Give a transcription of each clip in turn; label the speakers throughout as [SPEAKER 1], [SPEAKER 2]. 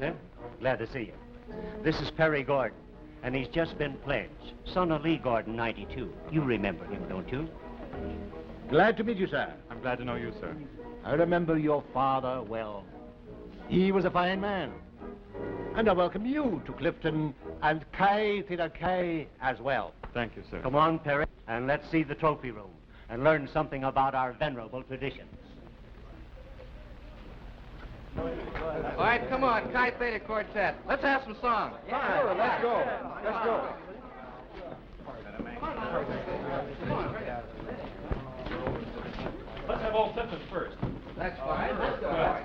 [SPEAKER 1] Doctor. Glad to see you. This is Perry Gordon, and he's just been pledged. Son of Lee Gordon, 92. You remember him, don't you?
[SPEAKER 2] Glad to meet you, sir.
[SPEAKER 3] I'm glad to know you, sir.
[SPEAKER 2] I remember your father well. He was a fine man. And I welcome you to Clifton and Chi Theta Chi as well.
[SPEAKER 3] Thank you, sir.
[SPEAKER 1] Come on, Perry, and let's see the trophy room and learn something about our venerable traditions.
[SPEAKER 4] All right, come on, Chi Theta Quartet. Let's have some songs.
[SPEAKER 2] Fine, let's go. Let's go.
[SPEAKER 3] Let's have all sentence first.
[SPEAKER 4] That's fine. Let's go.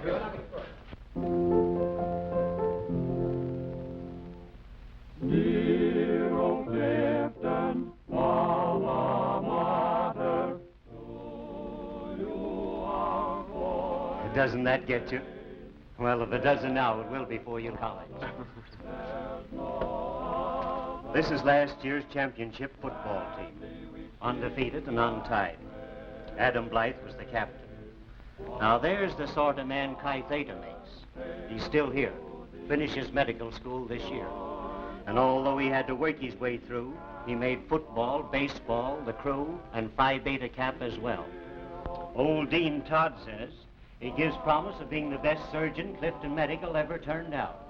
[SPEAKER 5] Dear old Clifton, alma mater, so you are born.
[SPEAKER 1] Doesn't that get you? Well, if it doesn't now, it will before you college. This is last year's championship football team. Undefeated and untied. Adam Blythe was the captain. Now, there's the sort of man Chi Theta makes. He's still here. Finishes medical school this year. And although he had to work his way through, he made football, baseball, the crew, and Phi Beta Cap as well. Old Dean Todd says he gives promise of being the best surgeon Clifton Medical ever turned out.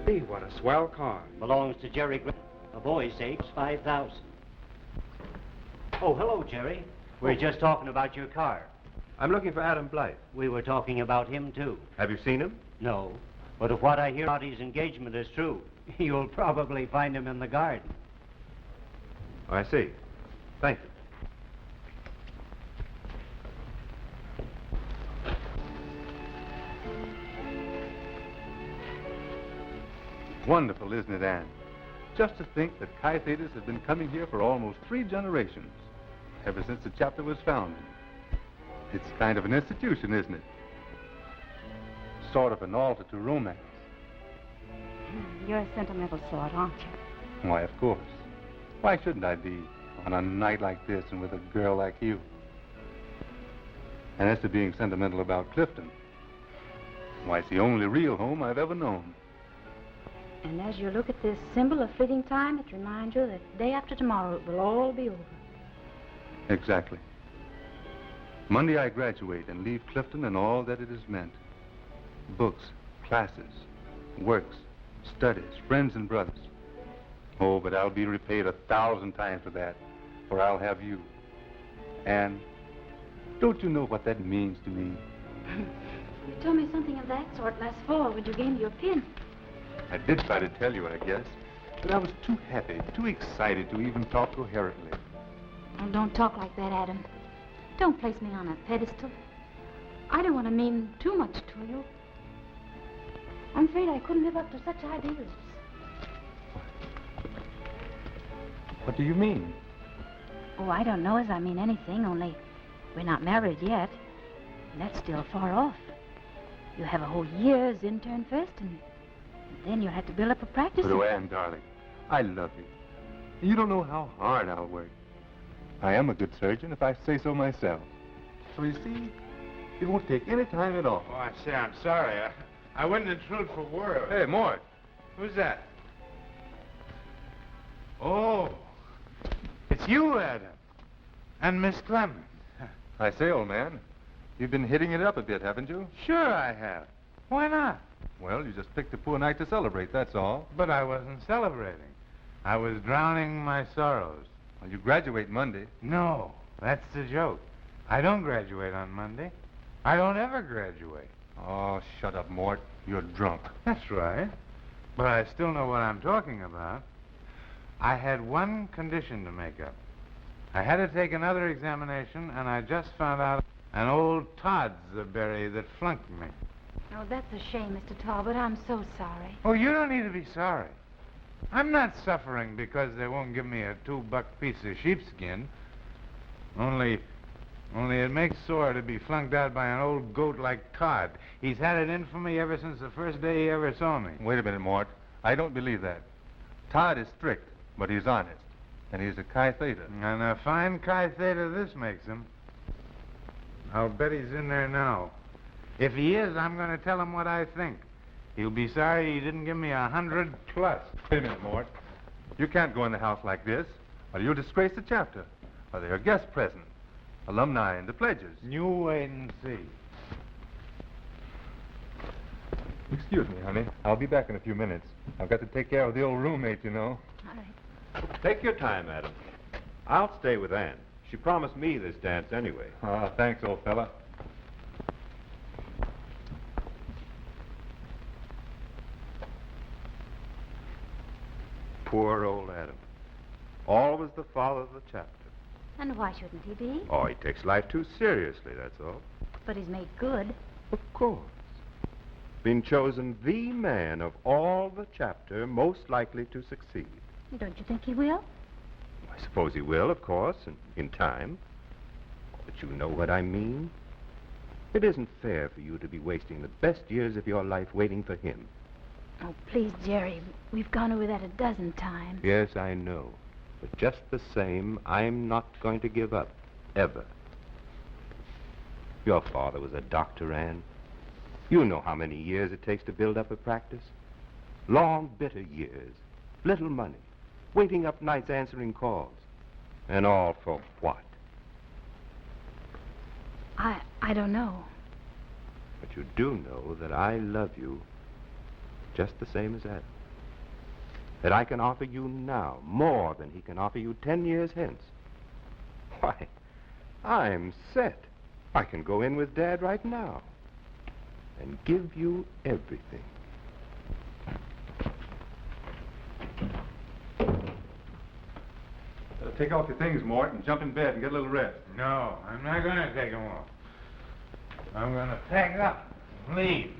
[SPEAKER 6] Hey, what a swell car.
[SPEAKER 1] Belongs to Jerry Griffin. A boy saves $5,000. Oh, hello, Jerry. We're just talking about your car.
[SPEAKER 6] I'm looking for Adam Blythe.
[SPEAKER 1] We were talking about him, too.
[SPEAKER 6] Have you seen him?
[SPEAKER 1] No, but if what I hear about his engagement is true, you'll probably find him in the garden.
[SPEAKER 6] Oh, I see. Thank you.
[SPEAKER 7] Wonderful, isn't it, Anne? Just to think that Chi Thetas have been coming here for almost 3 generations, ever since the chapter was founded. It's kind of an institution, isn't it? Sort of an altar to romance.
[SPEAKER 8] You're a sentimental sort, aren't you?
[SPEAKER 7] Why, of course. Why shouldn't I be on a night like this and with a girl like you? And as to being sentimental about Clifton, why, it's the only real home I've ever known.
[SPEAKER 8] And as you look at this symbol of fleeting time, it reminds you that day after tomorrow it will all be over.
[SPEAKER 7] Exactly. Monday I graduate and leave Clifton and all that it has meant. Books, classes, works, studies, friends and brothers. Oh, but I'll be repaid 1,000 times for that, for I'll have you. And don't you know what that means to me?
[SPEAKER 8] You told me something of that sort last fall when you gave me your pin.
[SPEAKER 7] I did try to tell you, I guess, but I was too happy, too excited to even talk coherently.
[SPEAKER 8] Oh, don't talk like that, Adam. Don't place me on a pedestal. I don't want to mean too much to you. I'm afraid I couldn't live up to such ideals.
[SPEAKER 7] What do you mean?
[SPEAKER 8] Oh, I don't know as I mean anything, only we're not married yet. And that's still far off. You have a whole year as intern first, and then you'll have to build up a practice.
[SPEAKER 7] But, oh, Anne, darling, I love you. You don't know how hard I'll work. I am a good surgeon, if I say so myself. So you see, it won't take any time at all.
[SPEAKER 9] Oh, I say, I'm sorry. I wouldn't intrude for words.
[SPEAKER 7] Hey, Mort.
[SPEAKER 9] Who's that? Oh, it's you, Adam. And Miss Clement.
[SPEAKER 7] I say, old man, you've been hitting it up a bit, haven't you?
[SPEAKER 9] Sure I have. Why not?
[SPEAKER 7] Well, you just picked a poor night to celebrate, that's all.
[SPEAKER 9] But I wasn't celebrating. I was drowning my sorrows.
[SPEAKER 7] Well, you graduate Monday.
[SPEAKER 9] No, that's the joke. I don't graduate on Monday. I don't ever graduate.
[SPEAKER 7] Oh, shut up, Mort. You're drunk.
[SPEAKER 9] That's right. But I still know what I'm talking about. I had one condition to make up. I had to take another examination, and I just found out an old Toddsberry that flunked me.
[SPEAKER 8] Oh, that's a shame, Mr. Talbot. I'm so sorry.
[SPEAKER 9] Oh, you don't need to be sorry. I'm not suffering because they won't give me a $2 piece of sheepskin. Only it makes sore to be flunked out by an old goat like Todd. He's had it in for me ever since the first day he ever saw me.
[SPEAKER 7] Wait a minute, Mort. I don't believe that. Todd is strict, but he's honest. And he's a Chi Theta.
[SPEAKER 9] And a fine Chi Theta this makes him. I'll bet he's in there now. If he is, I'm going to tell him what I think. He'll be sorry he didn't give me 100 plus.
[SPEAKER 7] Wait a minute, Mort. You can't go in the house like this, or you'll disgrace the chapter. Or there are guests present, alumni and the pledges.
[SPEAKER 9] You wait and see.
[SPEAKER 7] Excuse me, honey. I'll be back in a few minutes. I've got to take care of the old roommate, you know.
[SPEAKER 8] All right.
[SPEAKER 6] Take your time, Adam. I'll stay with Ann. She promised me this dance anyway.
[SPEAKER 7] Ah, thanks, old fella.
[SPEAKER 6] Poor old Adam. Always the father of the chapter.
[SPEAKER 8] And why shouldn't he be?
[SPEAKER 6] Oh, he takes life too seriously, that's all.
[SPEAKER 8] But he's made good.
[SPEAKER 6] Of course. Been chosen the man of all the chapter most likely to succeed.
[SPEAKER 8] Don't you think he will?
[SPEAKER 6] I suppose he will, of course, in time. But you know what I mean? It isn't fair for you to be wasting the best years of your life waiting for him.
[SPEAKER 8] Oh, please, Jerry. We've gone over that a dozen times.
[SPEAKER 6] Yes, I know. But just the same, I'm not going to give up. Ever. Your father was a doctor, Ann. You know how many years it takes to build up a practice. Long, bitter years. Little money. Waiting up nights answering calls. And all for what?
[SPEAKER 8] I don't know.
[SPEAKER 6] But you do know that I love you just the same as Adam. That I can offer you now more than he can offer you 10 years hence. Why, I'm set. I can go in with Dad right now and give you everything.
[SPEAKER 7] Take off your things, Mort, and jump in bed and get a little rest.
[SPEAKER 9] No, I'm not going to take him off. I'm going to pack up and leave.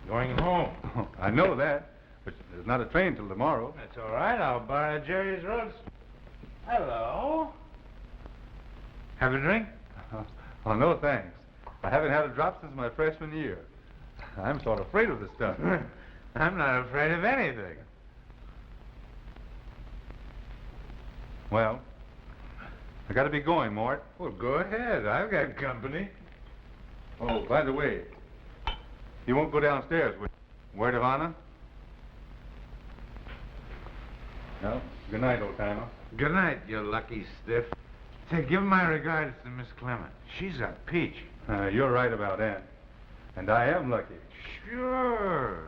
[SPEAKER 9] Going home.
[SPEAKER 7] Oh, I know that, but there's not a train till tomorrow.
[SPEAKER 9] That's all right. I'll borrow Jerry's roadster. Hello. Have a drink?
[SPEAKER 7] Oh, no, thanks. I haven't had a drop since my freshman year. I'm sort of afraid of this stuff.
[SPEAKER 9] I'm not afraid of anything.
[SPEAKER 7] Well, I got to be going, Mort.
[SPEAKER 9] Well, go ahead. I've got company.
[SPEAKER 7] Oh, by the way, you won't go downstairs with word of honor? No? Good night, old timer.
[SPEAKER 9] Good night, you lucky stiff. Say, give my regards to Miss Clement. She's a peach.
[SPEAKER 7] You're right about Ann. And I am lucky.
[SPEAKER 9] Sure.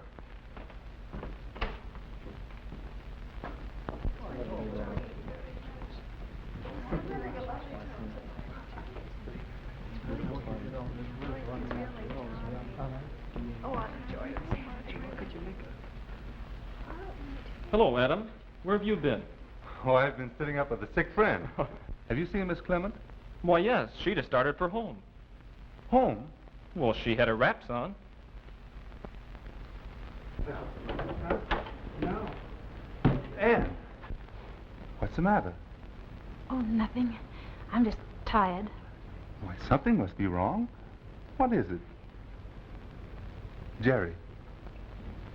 [SPEAKER 3] Hello, Adam. Where have you been?
[SPEAKER 7] Oh, I've been sitting up with a sick friend. Have you seen Miss Clement?
[SPEAKER 3] Why, yes. She'd have started for home.
[SPEAKER 7] Home?
[SPEAKER 3] Well, she had her wraps on.
[SPEAKER 7] No. Ann, what's the matter?
[SPEAKER 8] Oh, nothing. I'm just tired.
[SPEAKER 7] Why, something must be wrong. What is it? Jerry,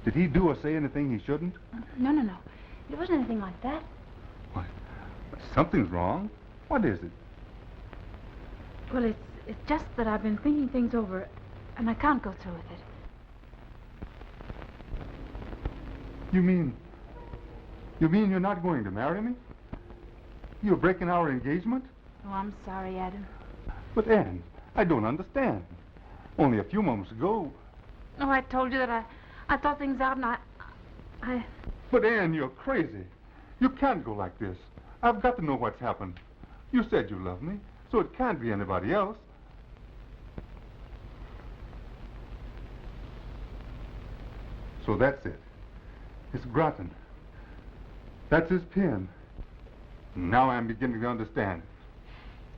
[SPEAKER 7] did he do or say anything he shouldn't?
[SPEAKER 8] No. It wasn't anything like that.
[SPEAKER 7] Why, something's wrong. What is it?
[SPEAKER 8] Well, it's just that I've been thinking things over, and I can't go through with it.
[SPEAKER 7] You mean you're not going to marry me? You're breaking our engagement?
[SPEAKER 8] Oh, I'm sorry, Adam.
[SPEAKER 7] But, Ann, I don't understand. Only a few moments ago...
[SPEAKER 8] Oh, I told you that I thought things out, and I...
[SPEAKER 7] But, Ann, you're crazy. You can't go like this. I've got to know what's happened. You said you love me, so it can't be anybody else. So that's it. It's Groton. That's his pen. Now I'm beginning to understand.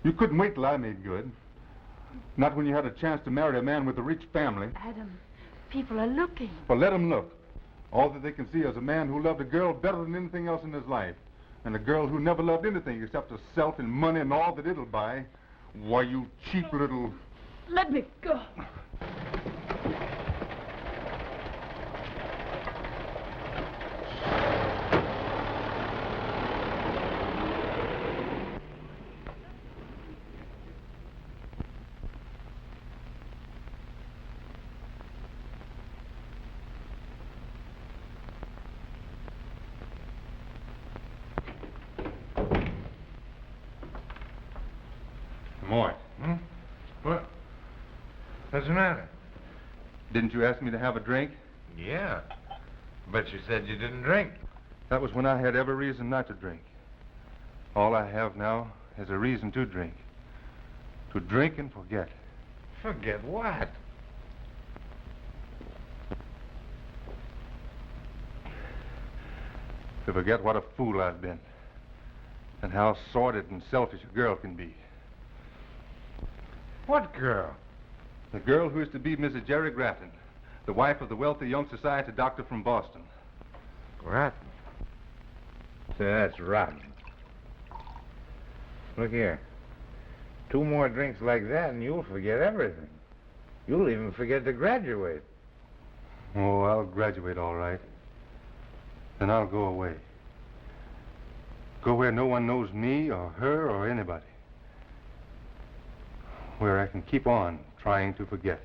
[SPEAKER 7] You couldn't wait till I made good. Not when you had a chance to marry a man with a rich family.
[SPEAKER 8] Adam, people are looking.
[SPEAKER 7] Well, let them look. All that they can see is a man who loved a girl better than anything else in his life. And a girl who never loved anything except herself and money and all that it'll buy. Why, you cheap little...
[SPEAKER 8] Let me go.
[SPEAKER 9] Mort. Hmm? What? What's the matter?
[SPEAKER 7] Didn't you ask me to have a drink?
[SPEAKER 9] Yeah. But you said you didn't drink.
[SPEAKER 7] That was when I had every reason not to drink. All I have now is a reason to drink. To drink and forget.
[SPEAKER 9] Forget what?
[SPEAKER 7] To forget what a fool I've been. And how sordid and selfish a girl can be.
[SPEAKER 9] What girl?
[SPEAKER 7] The girl who is to be Mrs. Jerry Grattan, the wife of the wealthy young society doctor from Boston.
[SPEAKER 9] Rotten. Say, that's rotten. Look here. 2 more drinks like that and you'll forget everything. You'll even forget to graduate.
[SPEAKER 7] Oh, I'll graduate all right. Then I'll go away. Go where no one knows me or her or anybody. Where I can keep on trying to forget.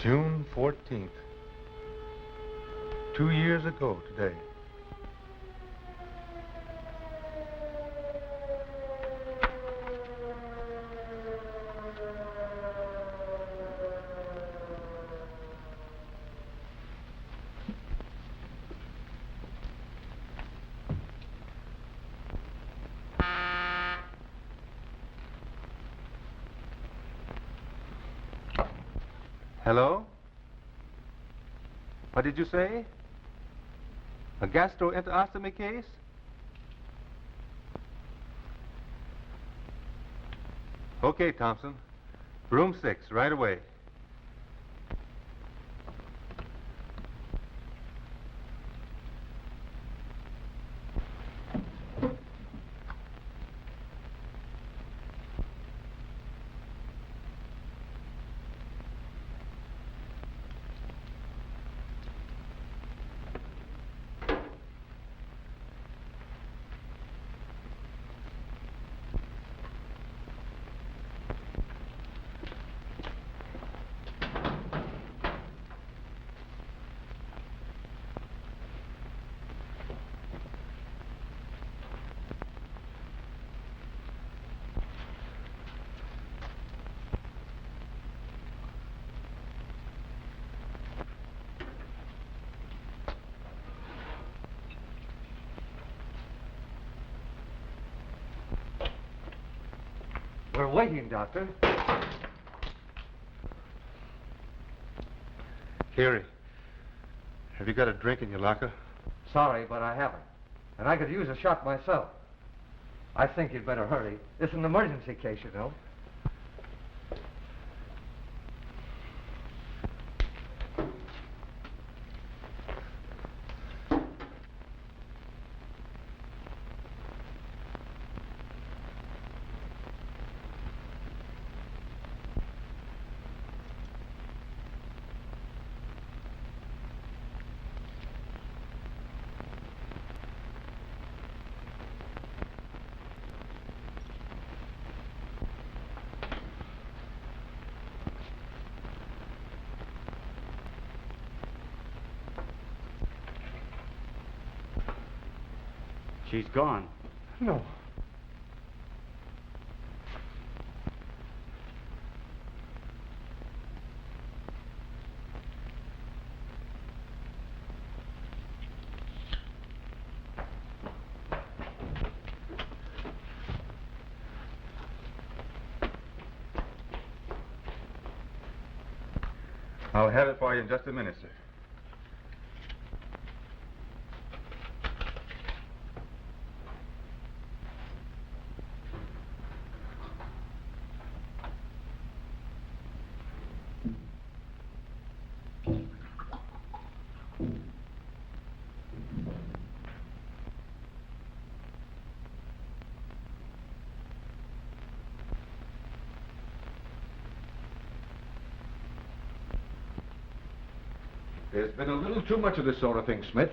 [SPEAKER 7] June 14th. 2 years ago today. Hello? What did you say? A gastroenterostomy case? Okay, Thompson. Room 6, right away.
[SPEAKER 10] We're waiting, Doctor.
[SPEAKER 7] Carey, have you got a drink in your locker?
[SPEAKER 10] Sorry, but I haven't. And I could use a shot myself. I think you'd better hurry. It's an emergency case, you know.
[SPEAKER 1] She's gone.
[SPEAKER 10] No.
[SPEAKER 7] I'll have it for you in just a minute, sir.
[SPEAKER 11] There's been a little too much of this sort of thing, Smith.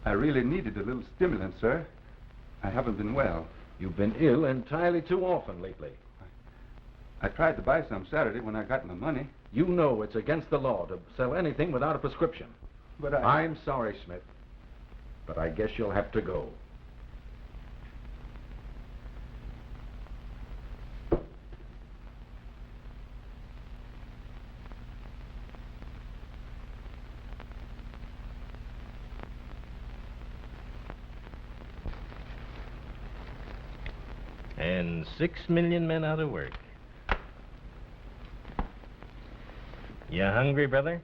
[SPEAKER 11] I really needed a little stimulant, sir. I haven't been well. You've been ill entirely too often lately.
[SPEAKER 7] I tried to buy some Saturday when I got my money.
[SPEAKER 11] You know it's against the law to sell anything without a prescription.
[SPEAKER 7] But
[SPEAKER 11] I'm sorry, Smith, but I guess you'll have to go.
[SPEAKER 12] And 6 million men out of work. You hungry, brother?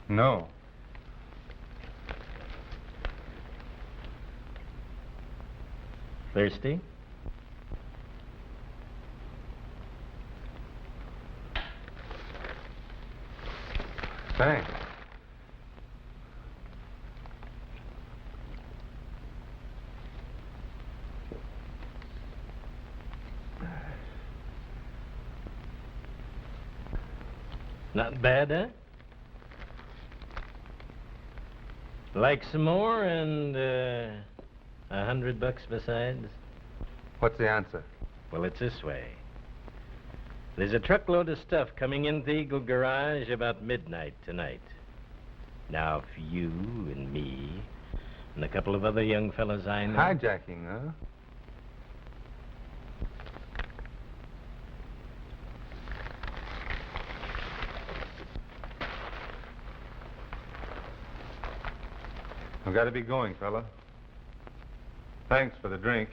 [SPEAKER 7] No.
[SPEAKER 12] Thirsty?
[SPEAKER 7] Thanks.
[SPEAKER 12] Not bad, huh? Like some more and $100 besides?
[SPEAKER 7] What's the answer?
[SPEAKER 12] Well, it's this way. There's a truckload of stuff coming into the Eagle Garage about midnight tonight. Now, for you and me and a couple of other young fellas I know...
[SPEAKER 7] Hijacking, huh? I've got to be going, fella. Thanks for the drink.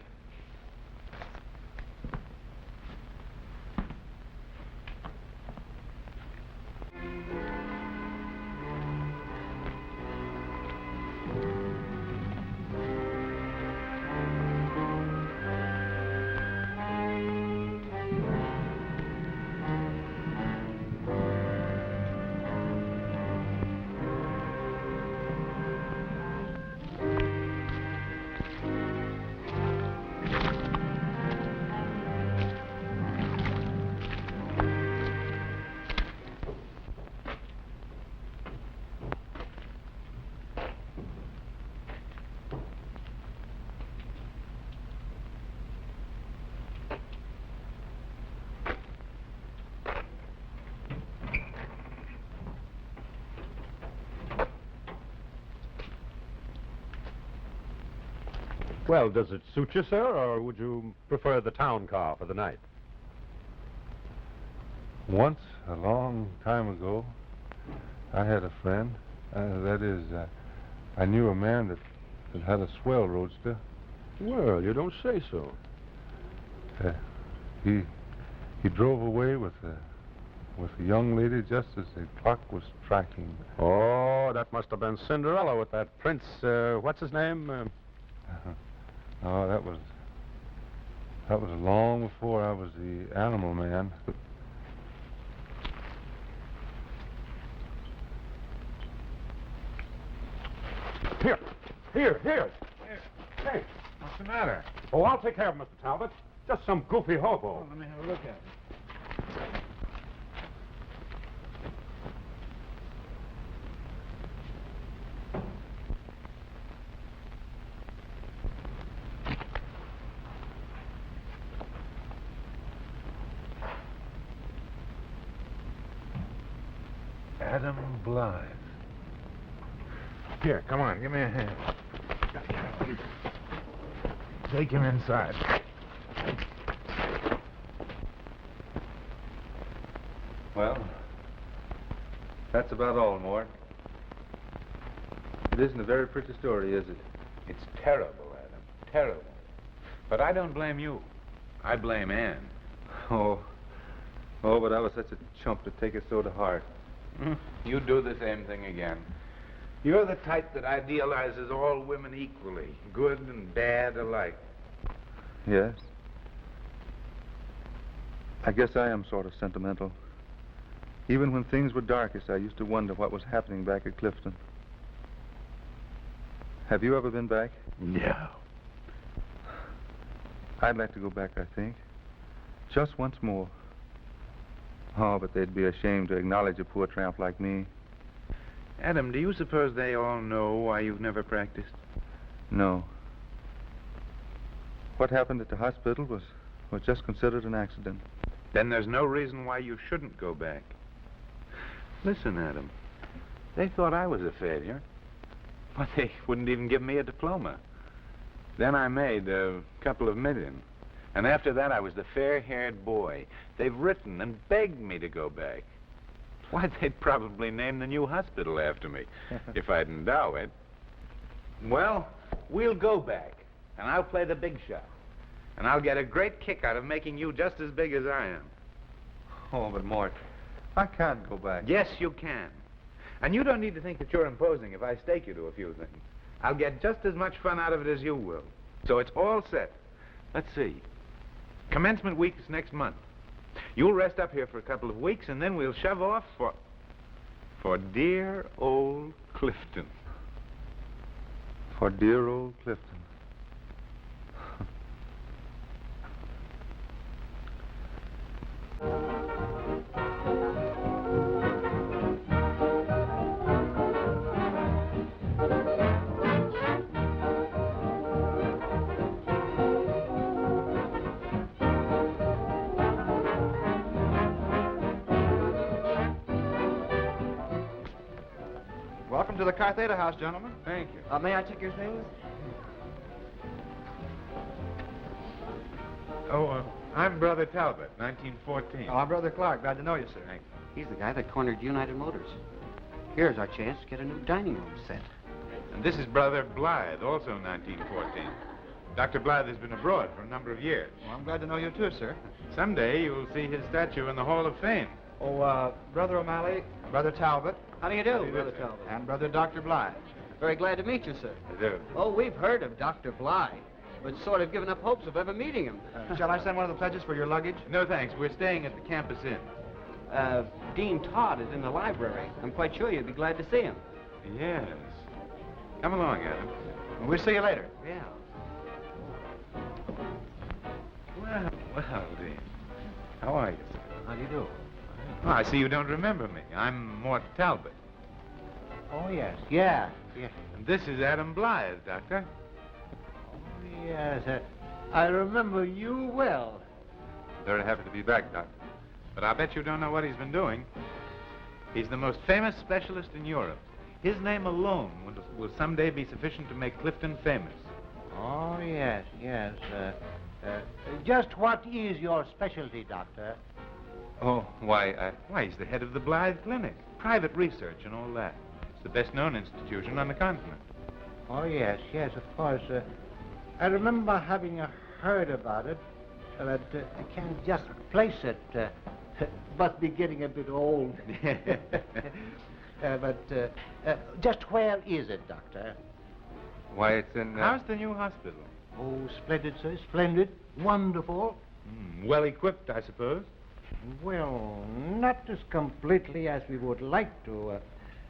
[SPEAKER 2] Well, does it suit you, sir, or would you prefer the town car for the night?
[SPEAKER 7] Once, a long time ago, I had a friend. I knew a man that had a swell roadster.
[SPEAKER 2] Well, you don't say so.
[SPEAKER 7] He drove away with a young lady just as the clock was striking.
[SPEAKER 2] Oh, that must have been Cinderella with that prince, what's his name?
[SPEAKER 7] Oh, that was long before I was the animal man.
[SPEAKER 2] Here. Hey.
[SPEAKER 9] What's the matter?
[SPEAKER 2] Oh, I'll take care of Mr. Talbot. Just some goofy hobo.
[SPEAKER 9] Oh, let me have a look at it. Adam Blythe. Here, come on, give me a hand. Take him inside.
[SPEAKER 7] Well, that's about all, Mort. It isn't a very pretty story, is it?
[SPEAKER 9] It's terrible, Adam. Terrible. But I don't blame you. I blame Ann.
[SPEAKER 7] Oh, but I was such a chump to take it so to heart.
[SPEAKER 9] You do the same thing again. You're the type that idealizes all women equally, good and bad alike.
[SPEAKER 7] Yes. I guess I am sort of sentimental. Even when things were darkest, I used to wonder what was happening back at Clifton. Have you ever been back?
[SPEAKER 9] No.
[SPEAKER 7] I'd like to go back, I think. Just once more. Oh, but they'd be ashamed to acknowledge a poor tramp like me.
[SPEAKER 9] Adam, do you suppose they all know why you've never practiced?
[SPEAKER 7] No. What happened at the hospital was just considered an accident.
[SPEAKER 9] Then there's no reason why you shouldn't go back. Listen, Adam. They thought I was a failure, but they wouldn't even give me a diploma. Then I made a couple of million. And after that, I was the fair-haired boy. They've written and begged me to go back. Why, they'd probably name the new hospital after me, if I'd endow it. Well, we'll go back, and I'll play the big shot. And I'll get a great kick out of making you just as big as I am.
[SPEAKER 7] Oh, but Mort, I can't go back.
[SPEAKER 9] Yes, you can. And you don't need to think that you're imposing if I stake you to a few things. I'll get just as much fun out of it as you will. So it's all set. Let's see. Commencement week is next month. You'll rest up here for a couple of weeks, and then we'll shove off for dear old Clifton.
[SPEAKER 7] For dear old Clifton.
[SPEAKER 4] Welcome to the Car Theta House, gentlemen.
[SPEAKER 9] Thank you.
[SPEAKER 4] May I check your things?
[SPEAKER 9] Oh, I'm Brother Talbot, 1914.
[SPEAKER 4] Oh, I'm Brother Clark. Glad to know you, sir.
[SPEAKER 9] Thank you.
[SPEAKER 1] He's the guy that cornered United Motors. Here's our chance to get a new dining room set.
[SPEAKER 9] And this is Brother Blythe, also 1914. Dr. Blythe has been abroad for a number of years.
[SPEAKER 4] Well, I'm glad to know you, too, sir.
[SPEAKER 9] Someday you'll see his statue in the Hall of Fame.
[SPEAKER 4] Oh, Brother O'Malley, Brother Talbot.
[SPEAKER 1] How do you do, Brother
[SPEAKER 4] sir?
[SPEAKER 1] Talbot?
[SPEAKER 4] And Brother Dr. Blythe.
[SPEAKER 1] Very glad to meet you, sir.
[SPEAKER 9] I do.
[SPEAKER 1] Oh, we've heard of Dr. Blythe, but sort of given up hopes of ever meeting him.
[SPEAKER 4] Shall I send one of the pledges for your luggage?
[SPEAKER 9] No, thanks. We're staying at the campus inn.
[SPEAKER 1] Dean Todd is in the library. I'm quite sure you'd be glad to see him.
[SPEAKER 9] Yes. Come along, Adam.
[SPEAKER 4] We'll see you later.
[SPEAKER 1] Yeah.
[SPEAKER 9] Well, Dean. How are you, sir?
[SPEAKER 1] How do you do?
[SPEAKER 9] Oh, I see you don't remember me. I'm Mort Talbot.
[SPEAKER 2] Oh, yes. Yeah.
[SPEAKER 9] And this is Adam Blythe, Doctor.
[SPEAKER 2] Oh, yes. I remember you well.
[SPEAKER 7] Very happy to be back, Doctor.
[SPEAKER 9] But I bet you don't know what he's been doing. He's the most famous specialist in Europe. His name alone will someday be sufficient to make Clifton famous.
[SPEAKER 2] Oh, yes. Just what is your specialty, Doctor?
[SPEAKER 7] Oh, why,
[SPEAKER 9] Why, he's the head of the Blythe Clinic. Private research and all that. It's the best-known institution on the continent.
[SPEAKER 2] Oh, yes, of course. I remember having heard about it, but I can't just place it. Must be getting a bit old. Just where is it, Doctor?
[SPEAKER 7] why, it's in...
[SPEAKER 9] How's the new hospital?
[SPEAKER 2] Oh, splendid, sir, splendid. Wonderful.
[SPEAKER 9] Well equipped, I suppose.
[SPEAKER 2] Well, not as completely as we would like to.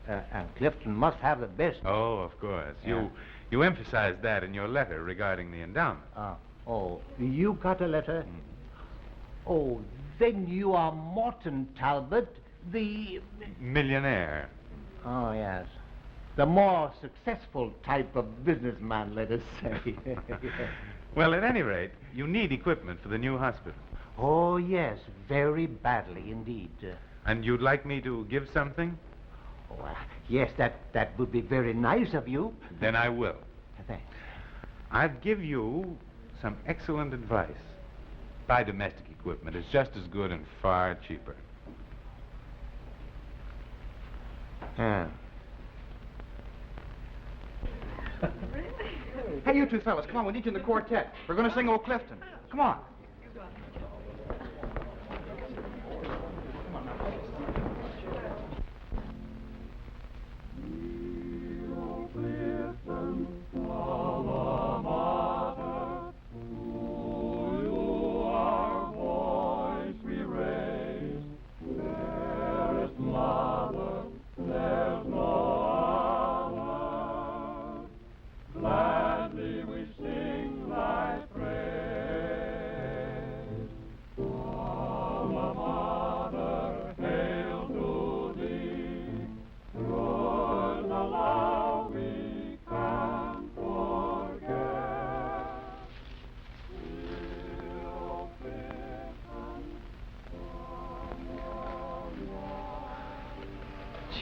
[SPEAKER 2] And Clifton must have the best.
[SPEAKER 9] Oh, of course.
[SPEAKER 2] Yeah.
[SPEAKER 9] You emphasized that in your letter regarding the endowment.
[SPEAKER 2] Oh, you got a letter? Oh, then you are Morton Talbot, the...
[SPEAKER 9] Millionaire.
[SPEAKER 2] Oh, yes. The more successful type of businessman, let us say.
[SPEAKER 9] Well, at any rate, you need equipment for the new hospital.
[SPEAKER 2] Oh, yes, very badly indeed.
[SPEAKER 9] And you'd like me to give something?
[SPEAKER 2] Oh, yes, that would be very nice of you.
[SPEAKER 9] Then I will.
[SPEAKER 2] Thanks.
[SPEAKER 9] I'd give you some excellent advice. Buy domestic equipment. It's just as good and far cheaper.
[SPEAKER 2] Yeah.
[SPEAKER 4] Hey, you two fellas, come on. We need you in the quartet. We're going to sing Old Clifton. Come on.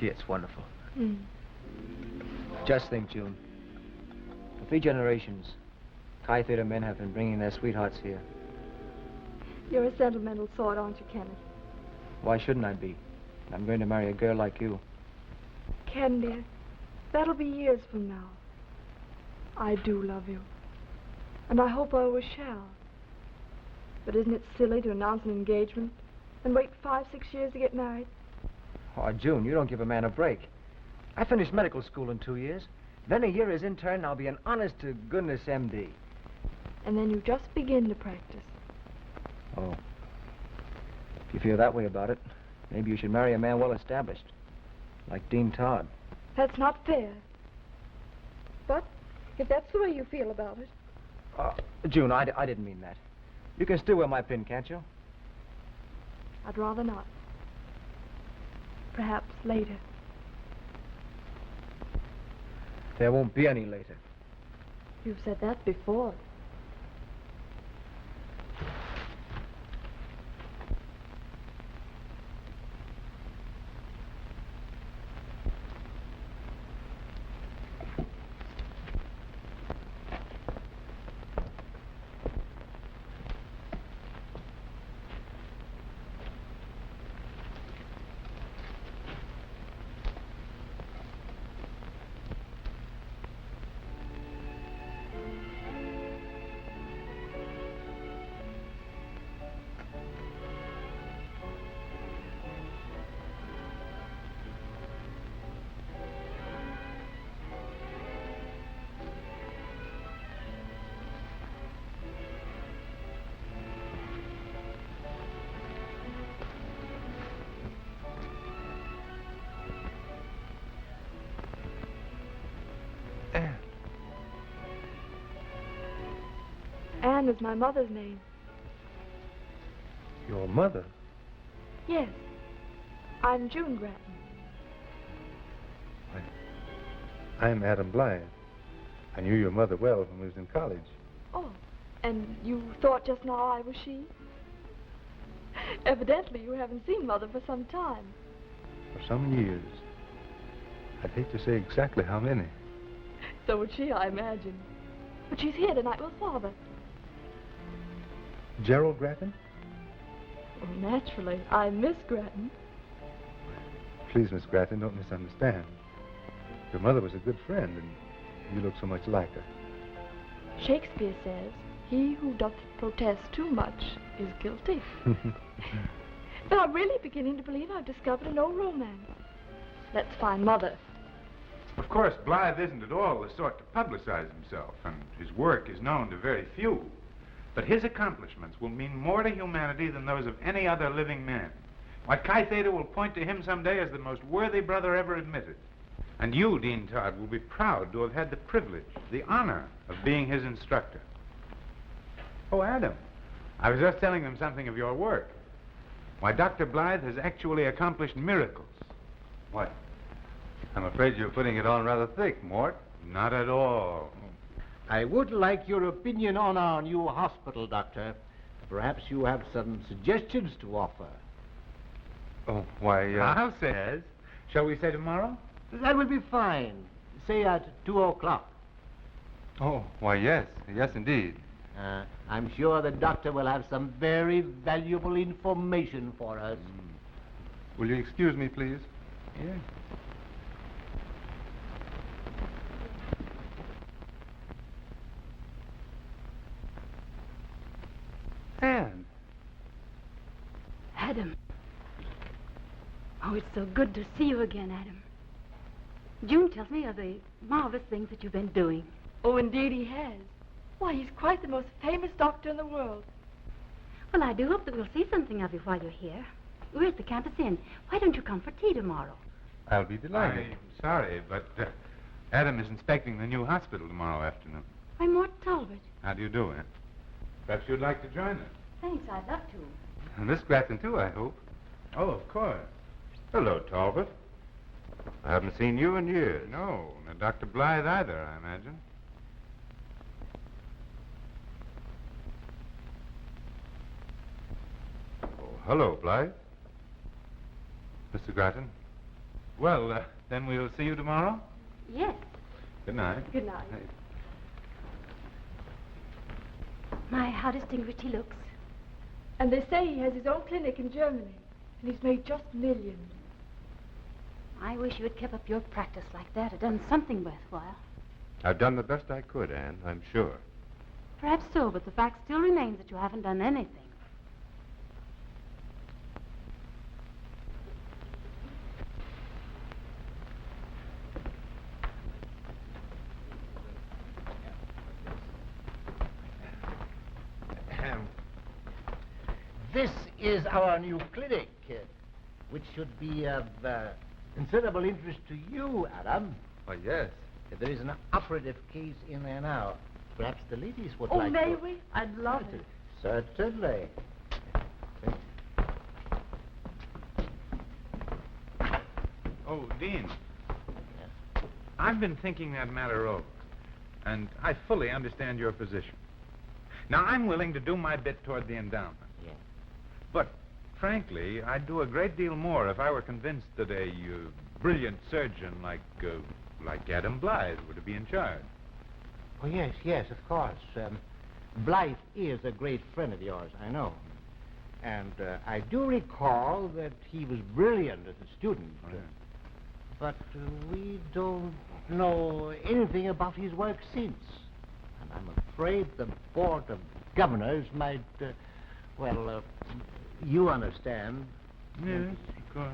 [SPEAKER 13] Gee, it's wonderful.
[SPEAKER 14] Hmm.
[SPEAKER 13] Just think, June. For 3 generations, Chi Theta men have been bringing their sweethearts here.
[SPEAKER 14] You're a sentimental sort, aren't you, Kenneth?
[SPEAKER 13] Why shouldn't I be? I'm going to marry a girl like you.
[SPEAKER 14] Ken, dear, that'll be years from now. I do love you. And I hope I always shall. But isn't it silly to announce an engagement and wait 5, 6 years to get married?
[SPEAKER 13] Oh, June, you don't give a man a break. I finished medical school in 2 years. Then a year as intern, and I'll be an honest-to-goodness MD.
[SPEAKER 14] And then you just begin to practice.
[SPEAKER 13] Oh. If you feel that way about it, maybe you should marry a man well-established, like Dean Todd.
[SPEAKER 14] That's not fair. But if that's the way you feel about it...
[SPEAKER 13] June, I didn't mean that. You can still wear my pin, can't you?
[SPEAKER 14] I'd rather not. Perhaps later.
[SPEAKER 13] There won't be any later.
[SPEAKER 14] You've said that before. Anne is my mother's name.
[SPEAKER 6] Your mother?
[SPEAKER 14] Yes. I'm June Grattan.
[SPEAKER 6] I'm Adam Blythe. I knew your mother well when we was in college.
[SPEAKER 14] Oh, and you thought just now I was she? Evidently you haven't seen Mother for some time.
[SPEAKER 6] For some years. I'd hate to say exactly how many.
[SPEAKER 14] So would she, I imagine. But she's here tonight with Father.
[SPEAKER 6] Gerald Grattan?
[SPEAKER 14] Well, naturally. I'm Miss Grattan.
[SPEAKER 6] Please, Miss Grattan, don't misunderstand. Your mother was a good friend, and you look so much like her.
[SPEAKER 14] Shakespeare says, he who doth protest too much is guilty. But I'm really beginning to believe I've discovered an old romance. Let's find Mother.
[SPEAKER 9] Of course, Blythe isn't at all the sort to publicize himself, and his work is known to very few. But his accomplishments will mean more to humanity than those of any other living man. Why, Chi Theta will point to him someday as the most worthy brother ever admitted. And you, Dean Todd, will be proud to have had the privilege, the honor of being his instructor. Oh, Adam, I was just telling them something of your work. Why, Dr. Blythe has actually accomplished miracles.
[SPEAKER 7] What? I'm afraid you're putting it on rather thick, Mort.
[SPEAKER 9] Not at all.
[SPEAKER 2] I would like your opinion on our new hospital, Doctor. Perhaps you have some suggestions to offer.
[SPEAKER 7] Oh, why,
[SPEAKER 9] I'll say yes. Shall we say tomorrow?
[SPEAKER 2] That will be fine. Say at 2 o'clock.
[SPEAKER 7] Oh, why, yes. Yes, indeed.
[SPEAKER 2] I'm sure the doctor will have some very valuable information for us.
[SPEAKER 7] Will you excuse me, please?
[SPEAKER 2] Yes.
[SPEAKER 9] Anne.
[SPEAKER 8] Adam. Oh, it's so good to see you again, Adam. June tells me of the marvelous things that you've been doing.
[SPEAKER 14] Oh, indeed he has. Why, he's quite the most famous doctor in the world.
[SPEAKER 8] Well, I do hope that we'll see something of you while you're here. We're at the campus inn. Why don't you come for tea tomorrow?
[SPEAKER 7] I'll be delighted.
[SPEAKER 9] I'm sorry, but Adam is inspecting the new hospital tomorrow afternoon.
[SPEAKER 8] I'm Mort Talbot.
[SPEAKER 9] How do you do, Anne? Perhaps you'd like to join us.
[SPEAKER 8] Thanks, I'd love to.
[SPEAKER 7] And Miss Grattan, too, I hope.
[SPEAKER 9] Oh, of course.
[SPEAKER 6] Hello, Talbot. I haven't seen you in years.
[SPEAKER 9] No, nor Dr. Blythe either, I imagine.
[SPEAKER 6] Oh, hello, Blythe.
[SPEAKER 7] Mr. Grattan,
[SPEAKER 9] Well, then we'll see you tomorrow?
[SPEAKER 8] Yes.
[SPEAKER 9] Good night.
[SPEAKER 14] Good night.
[SPEAKER 8] My, how distinguished he looks.
[SPEAKER 14] And they say he has his own clinic in Germany. And he's made just millions.
[SPEAKER 8] I wish you had kept up your practice like that, or done something worthwhile.
[SPEAKER 6] I've done the best I could, Anne, I'm sure.
[SPEAKER 8] Perhaps so, but the fact still remains that you haven't done anything.
[SPEAKER 2] This is our new clinic, which should be of considerable interest to you, Adam.
[SPEAKER 7] Oh, yes.
[SPEAKER 2] There is an operative case in there now. Perhaps the ladies would
[SPEAKER 14] Oh,
[SPEAKER 2] like
[SPEAKER 14] may
[SPEAKER 2] to...
[SPEAKER 14] we? I'd love it.
[SPEAKER 2] Certainly.
[SPEAKER 9] Oh, Dean. I've been thinking that matter over, and I fully understand your position. Now, I'm willing to do my bit toward the endowment.
[SPEAKER 2] Yes.
[SPEAKER 9] But, frankly, I'd do a great deal more if I were convinced that a brilliant surgeon like Adam Blythe were to be in charge.
[SPEAKER 2] Oh, yes, of course. Blythe is a great friend of yours, I know. And I do recall that he was brilliant as a student.
[SPEAKER 9] Oh, yeah.
[SPEAKER 2] But we don't know anything about his work since. And I'm afraid the Board of Governors might, you understand.
[SPEAKER 9] Yes, of course.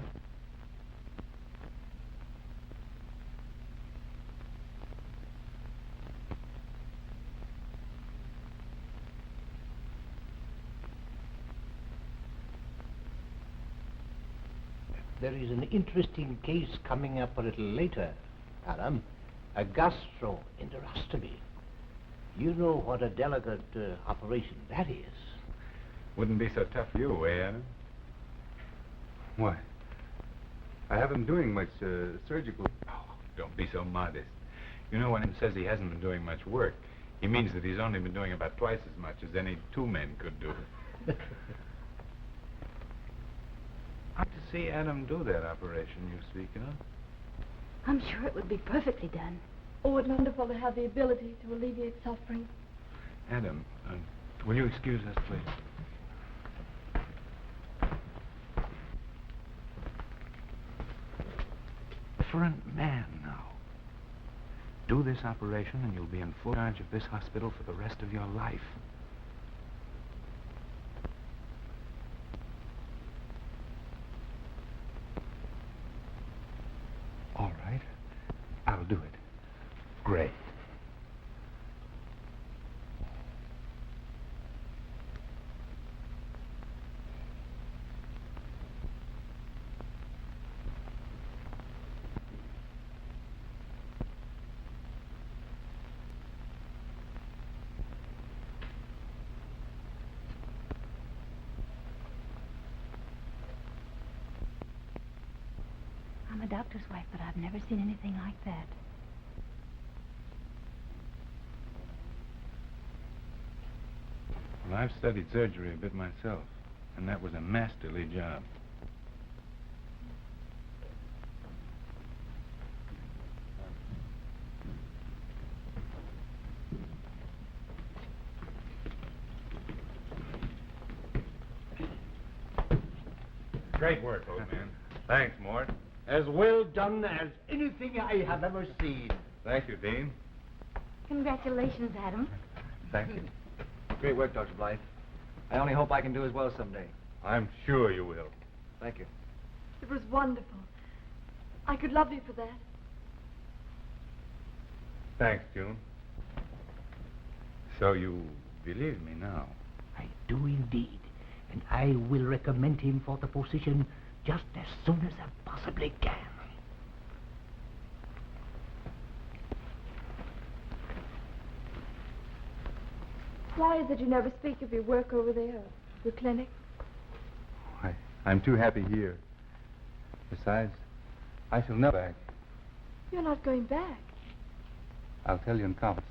[SPEAKER 2] There is an interesting case coming up a little later, Adam. A gastroenterostomy. You know what a delicate operation that is.
[SPEAKER 9] Wouldn't be so tough for you, Adam?
[SPEAKER 7] Why? I haven't been doing much surgical...
[SPEAKER 9] Oh, don't be so modest. You know, when he says he hasn't been doing much work, he means that he's only been doing about twice as much as any two men could do. I'd like to see Adam do that operation you speak of.
[SPEAKER 8] I'm sure it would be perfectly done.
[SPEAKER 14] Oh, it's wonderful to have the ability to alleviate suffering.
[SPEAKER 9] Adam, will you excuse us, please? Different man now. Do this operation and you'll be in full charge of this hospital for the rest of your life.
[SPEAKER 7] All right. I'll do it. Great.
[SPEAKER 8] I'm a doctor's wife, but I've never seen anything like that.
[SPEAKER 9] Well, I've studied surgery a bit myself, and that was a masterly job. Great work, old man. Thanks, Mort.
[SPEAKER 2] As well done as anything I have ever seen.
[SPEAKER 7] Thank you, Dean.
[SPEAKER 8] Congratulations, Adam.
[SPEAKER 7] Thank you.
[SPEAKER 13] Great work, Dr. Blythe. I only hope I can do as well someday.
[SPEAKER 7] I'm sure you will.
[SPEAKER 13] Thank you.
[SPEAKER 14] It was wonderful. I could love you for that.
[SPEAKER 7] Thanks, June. So you believe me now?
[SPEAKER 2] I do indeed. And I will recommend him for the position just as soon as I possibly can.
[SPEAKER 14] Why is it you never speak of your work over there, your clinic?
[SPEAKER 7] I'm too happy here. Besides, I shall never back.
[SPEAKER 14] You're not going back.
[SPEAKER 7] I'll tell you in conference.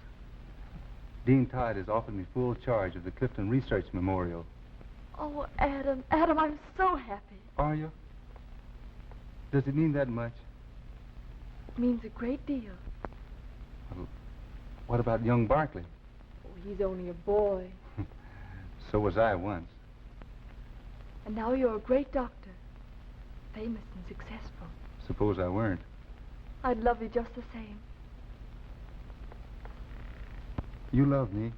[SPEAKER 7] Dean Todd has offered me full charge of the Clifton Research Memorial.
[SPEAKER 14] Oh, Adam, I'm so happy.
[SPEAKER 7] Are you? Does it mean that much?
[SPEAKER 14] means a great deal.
[SPEAKER 7] Well, what about young Barkley?
[SPEAKER 14] Oh, he's only a boy.
[SPEAKER 7] So was I once.
[SPEAKER 14] And now you're a great doctor. Famous and successful.
[SPEAKER 7] Suppose I weren't.
[SPEAKER 14] I'd love you just the same.
[SPEAKER 7] You love me.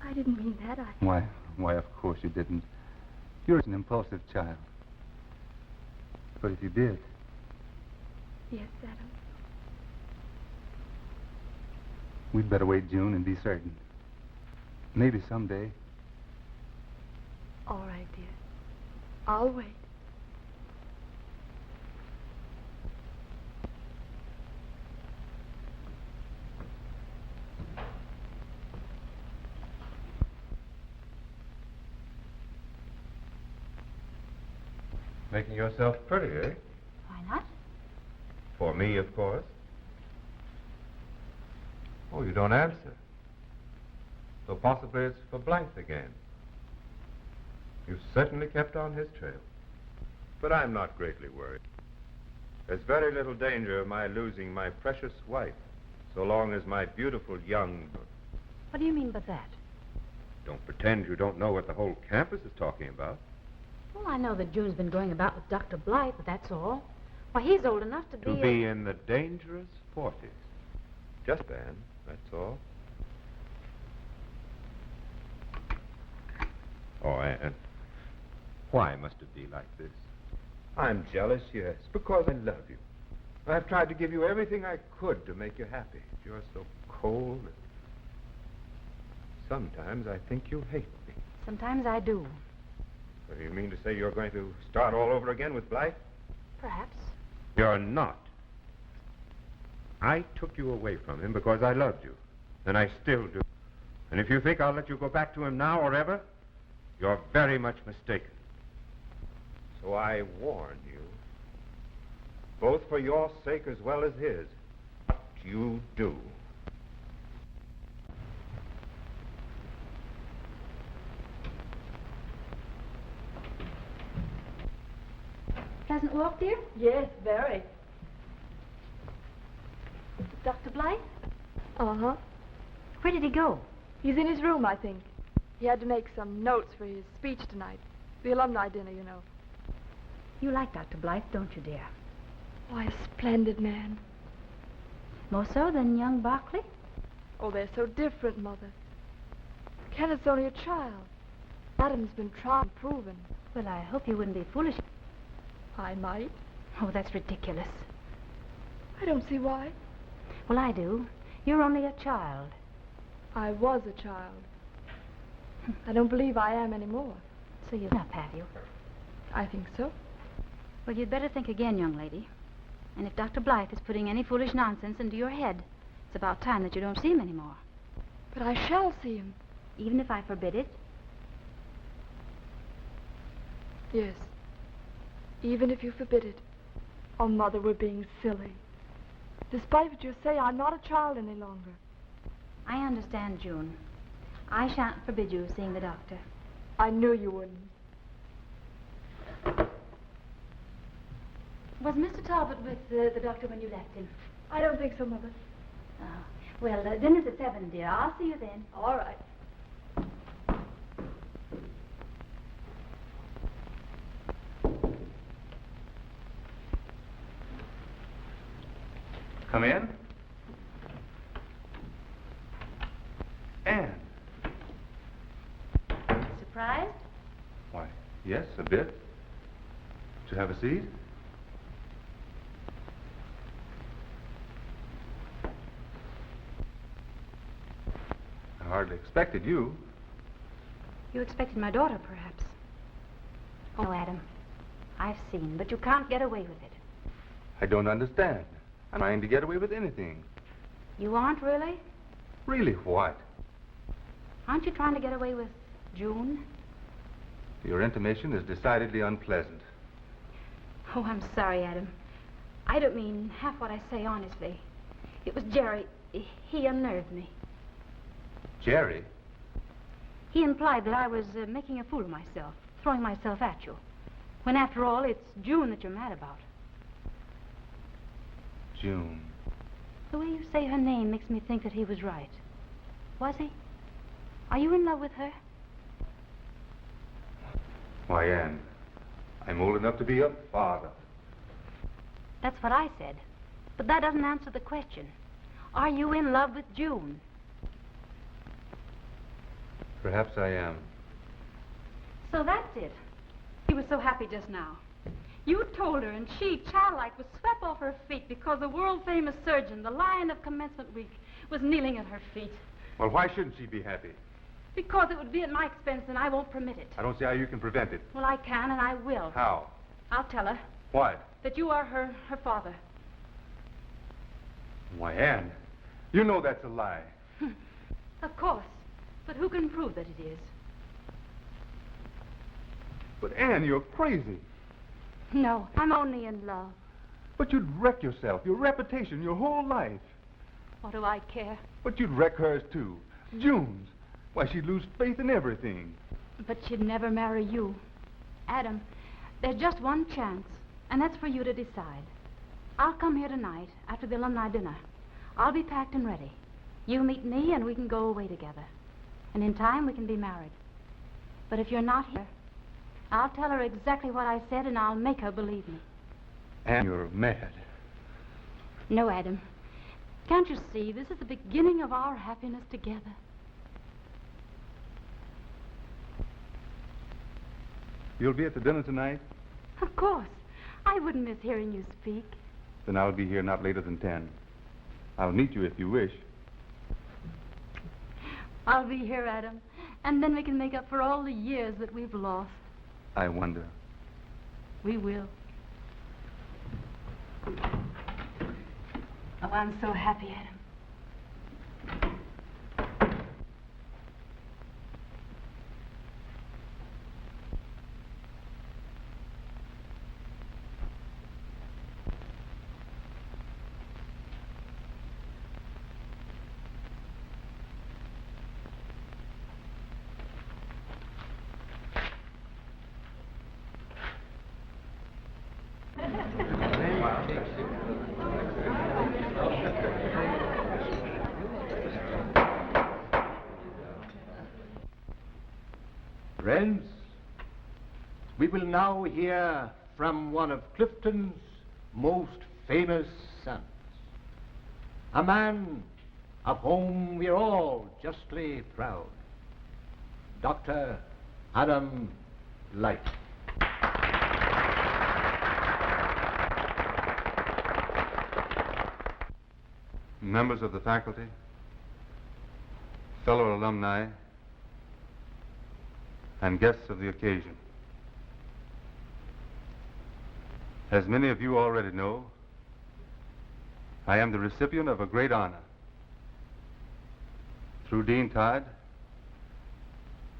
[SPEAKER 14] I didn't mean that.
[SPEAKER 7] Why, of course you didn't. You're an impulsive child. But if you did...
[SPEAKER 14] Yes, Adam.
[SPEAKER 7] We'd better wait, June, and be certain. Maybe someday.
[SPEAKER 14] All right, dear. I'll wait.
[SPEAKER 6] Making yourself pretty, eh?
[SPEAKER 8] Why not?
[SPEAKER 6] For me, of course. Oh, you don't answer. So possibly it's for Blythe again. You've certainly kept on his trail. But I'm not greatly worried. There's very little danger of my losing my precious wife, so long as my beautiful young...
[SPEAKER 8] What do you mean by that?
[SPEAKER 6] Don't pretend you don't know what the whole campus is talking about.
[SPEAKER 8] Well, I know that June's been going about with Dr. Blythe, but that's all. Why, he's old enough to be...
[SPEAKER 6] To be in the dangerous 40s. Just then, that's all. Oh, and why must it be like this? I'm jealous, yes, because I love you. I've tried to give you everything I could to make you happy. You're so cold. Sometimes I think you hate me.
[SPEAKER 8] Sometimes I do.
[SPEAKER 6] So you mean to say you're going to start all over again with Blythe?
[SPEAKER 8] Perhaps.
[SPEAKER 6] You're not. I took you away from him because I loved you, and I still do. And if you think I'll let you go back to him now or ever, you're very much mistaken. So I warn you, both for your sake as well as his, what you do.
[SPEAKER 8] Pleasant walk, dear?
[SPEAKER 14] Yes, very.
[SPEAKER 8] Dr. Blythe?
[SPEAKER 14] Uh-huh.
[SPEAKER 8] Where did he go?
[SPEAKER 14] He's in his room, I think. He had to make some notes for his speech tonight. The alumni dinner, you know.
[SPEAKER 8] You like Dr. Blythe, don't you, dear?
[SPEAKER 14] Why, a splendid man.
[SPEAKER 8] More so than young Barkley?
[SPEAKER 14] Oh, they're so different, Mother. Kenneth's only a child. Adam's been tried and proven.
[SPEAKER 8] Well, I hope you wouldn't be foolish.
[SPEAKER 14] I might.
[SPEAKER 8] Oh, that's ridiculous.
[SPEAKER 14] I don't see why.
[SPEAKER 8] Well, I do. You're only a child.
[SPEAKER 14] I was a child. I don't believe I am anymore.
[SPEAKER 8] So you've not, have you?
[SPEAKER 14] I think so.
[SPEAKER 8] Well, you'd better think again, young lady. And if Dr. Blythe is putting any foolish nonsense into your head, it's about time that you don't see him anymore.
[SPEAKER 14] But I shall see him.
[SPEAKER 8] Even if I forbid it?
[SPEAKER 14] Yes. Even if you forbid it. Oh, Mother, we're being silly. Despite what you say, I'm not a child any longer.
[SPEAKER 8] I understand, June. I shan't forbid you seeing the doctor.
[SPEAKER 14] I knew you wouldn't.
[SPEAKER 8] Was Mr. Talbot with the doctor when you left him?
[SPEAKER 14] I don't think so, Mother.
[SPEAKER 8] Oh. Well, dinner's at 7, dear. I'll see you then.
[SPEAKER 14] All right.
[SPEAKER 7] Come in. Anne.
[SPEAKER 8] Surprised?
[SPEAKER 7] Why, yes, a bit. Would you have a seat? I hardly expected you.
[SPEAKER 8] You expected my daughter, perhaps. Oh, Adam, I've seen, but you can't get away with it.
[SPEAKER 7] I don't understand. I'm trying to get away with anything.
[SPEAKER 8] You aren't, really?
[SPEAKER 7] Really, what?
[SPEAKER 8] Aren't you trying to get away with June?
[SPEAKER 7] Your intimation is decidedly unpleasant.
[SPEAKER 8] Oh, I'm sorry, Adam. I don't mean half what I say, honestly. It was Jerry. He unnerved me.
[SPEAKER 7] Jerry?
[SPEAKER 8] He implied that I was making a fool of myself, throwing myself at you. When, after all, it's June that you're mad about.
[SPEAKER 7] June.
[SPEAKER 8] The way you say her name makes me think that he was right. Was he? Are you in love with her?
[SPEAKER 7] Why, Anne, I'm old enough to be a father.
[SPEAKER 8] That's what I said. But that doesn't answer the question. Are you in love with June?
[SPEAKER 7] Perhaps I am.
[SPEAKER 15] So that's it. He was so happy just now. You told her, and she, childlike, was swept off her feet because the world-famous surgeon, the Lion of Commencement Week, was kneeling at her feet.
[SPEAKER 7] Well, why shouldn't she be happy?
[SPEAKER 15] Because it would be at my expense, and I won't permit it.
[SPEAKER 7] I don't see how you can prevent it.
[SPEAKER 15] Well, I can, and I will.
[SPEAKER 7] How?
[SPEAKER 15] I'll tell her
[SPEAKER 7] What?
[SPEAKER 15] that you are her father.
[SPEAKER 7] Why, Anne, you know that's a lie.
[SPEAKER 15] Of course. But who can prove that it is?
[SPEAKER 7] But, Anne, you're crazy.
[SPEAKER 15] No, I'm only in love.
[SPEAKER 7] But you'd wreck yourself, your reputation, your whole life.
[SPEAKER 15] What do I care?
[SPEAKER 7] But you'd wreck hers, too. June's. Why, she'd lose faith in everything.
[SPEAKER 15] But she'd never marry you. Adam, there's just one chance, and that's for you to decide. I'll come here tonight after the alumni dinner. I'll be packed and ready. You meet me, and we can go away together. And in time, we can be married. But if you're not here, I'll tell her exactly what I said, and I'll make her believe me.
[SPEAKER 7] Anne, you're mad.
[SPEAKER 15] No, Adam. Can't you see? This is the beginning of our happiness together.
[SPEAKER 7] You'll be at the dinner tonight?
[SPEAKER 15] Of course. I wouldn't miss hearing you speak.
[SPEAKER 7] Then I'll be here not later than 10. I'll meet you if you wish.
[SPEAKER 15] I'll be here, Adam. And then we can make up for all the years that we've lost.
[SPEAKER 7] I wonder.
[SPEAKER 15] We will. Oh, I'm so happy, Adam.
[SPEAKER 2] Friends, we will now hear from one of Clifton's most famous sons, a man of whom we are all justly proud, Dr. Adam Blythe.
[SPEAKER 7] Members of the faculty, fellow alumni, and guests of the occasion. As many of you already know, I am the recipient of a great honor. Through Dean Todd,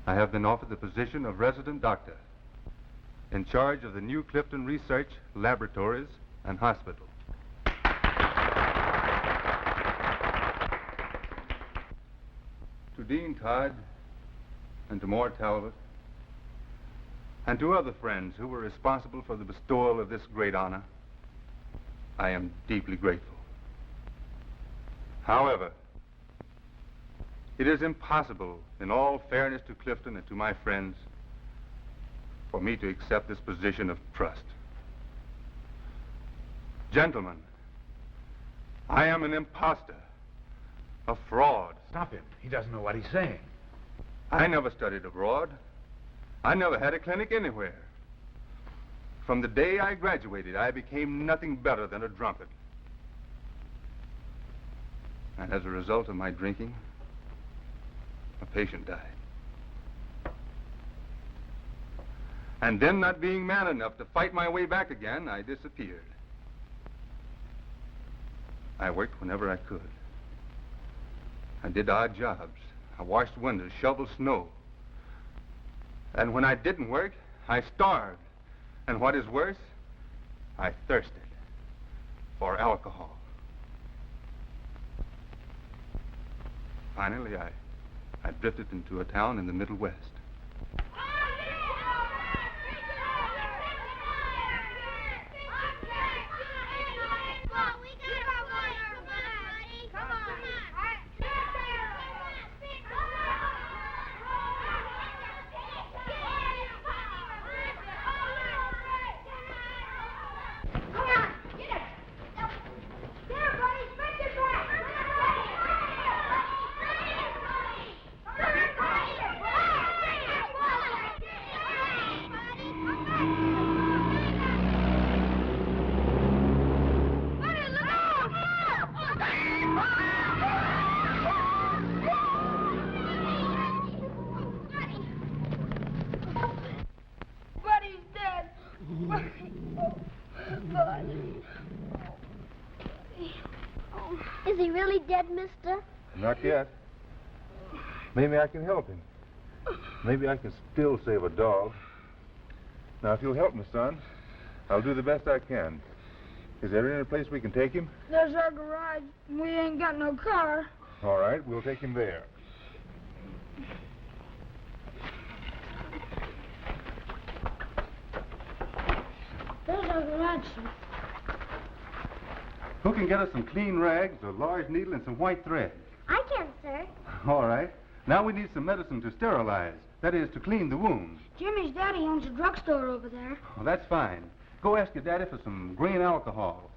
[SPEAKER 7] I have been offered the position of resident doctor in charge of the new Clifton Research Laboratories and Hospital. To Dean Todd and to Moore Talbot and to other friends who were responsible for the bestowal of this great honor, I am deeply grateful. However, it is impossible, in all fairness to Clifton and to my friends, for me to accept this position of trust. Gentlemen, I am an imposter, a fraud.
[SPEAKER 9] Stop him. He doesn't know what he's saying.
[SPEAKER 7] I never studied abroad. I never had a clinic anywhere. From the day I graduated, I became nothing better than a drunkard. And as a result of my drinking, a patient died. And then, not being man enough to fight my way back again, I disappeared. I worked whenever I could. I did odd jobs. I washed windows, shoveled snow. And when I didn't work, I starved. And what is worse, I thirsted for alcohol. Finally, I drifted into a town in the Middle West.
[SPEAKER 16] Buddy's dead. Buddy.
[SPEAKER 17] Is he really dead, mister?
[SPEAKER 7] Not yet. Maybe I can help him. Maybe I can still save a dog. Now, if you'll help me, son, I'll do the best I can. Is there any place we can take him?
[SPEAKER 16] There's our garage. We ain't got no car.
[SPEAKER 7] All right, we'll take him there.
[SPEAKER 16] There's our garage, sir.
[SPEAKER 7] Who can get us some clean rags, a large needle, and some white thread?
[SPEAKER 17] I can, sir.
[SPEAKER 7] All right. Now we need some medicine to sterilize. That is, to clean the wounds.
[SPEAKER 16] Jimmy's daddy owns a drugstore over there.
[SPEAKER 7] Well, that's fine. Go ask your daddy for some grain alcohol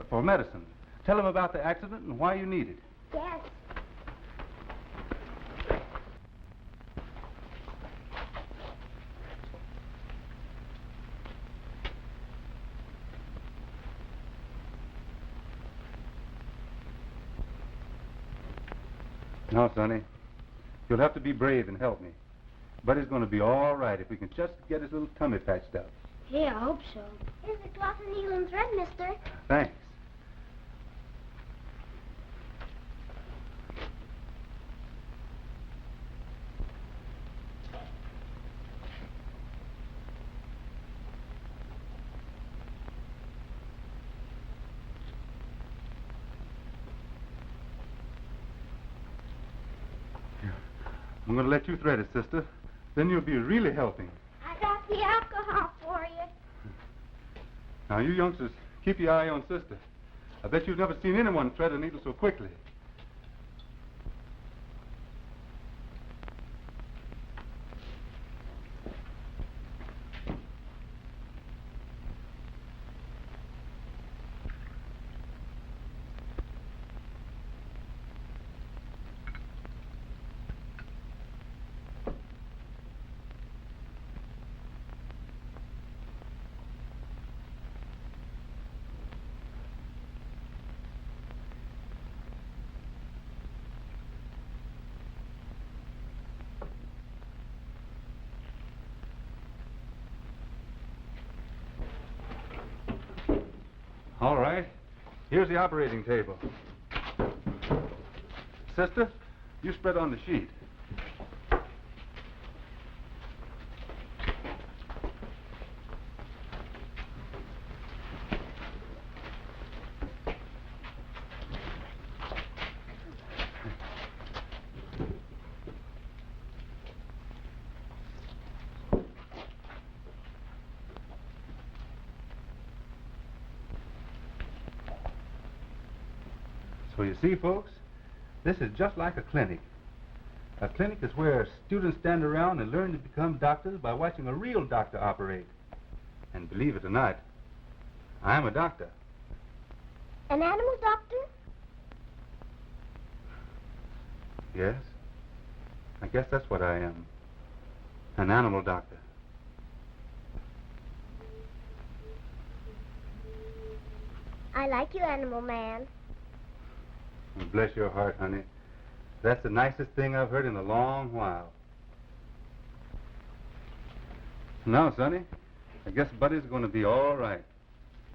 [SPEAKER 7] for medicine. Tell him about the accident and why you need it.
[SPEAKER 17] Yes.
[SPEAKER 7] Now, Sonny, you'll have to be brave and help me. Buddy's going to be all right if we can just get his little tummy patched up.
[SPEAKER 16] Yeah, I hope so.
[SPEAKER 17] Here's the cloth and needle and thread, mister.
[SPEAKER 7] Thanks. I'm going to let you thread it, sister. Then you'll be really helping.
[SPEAKER 17] I got the alcohol for you.
[SPEAKER 7] Now, you youngsters, keep your eye on sister. I bet you've never seen anyone thread a needle so quickly. All right. Here's the operating table. Sister, you spread on the sheet. So you see, folks, this is just like a clinic. A clinic is where students stand around and learn to become doctors by watching a real doctor operate. And believe it or not, I'm a doctor.
[SPEAKER 17] An animal doctor?
[SPEAKER 7] Yes, I guess that's what I am. An animal doctor.
[SPEAKER 17] I like you, Animal Man.
[SPEAKER 7] Bless your heart, honey. That's the nicest thing I've heard in a long while. Now, Sonny, I guess Buddy's going to be all right.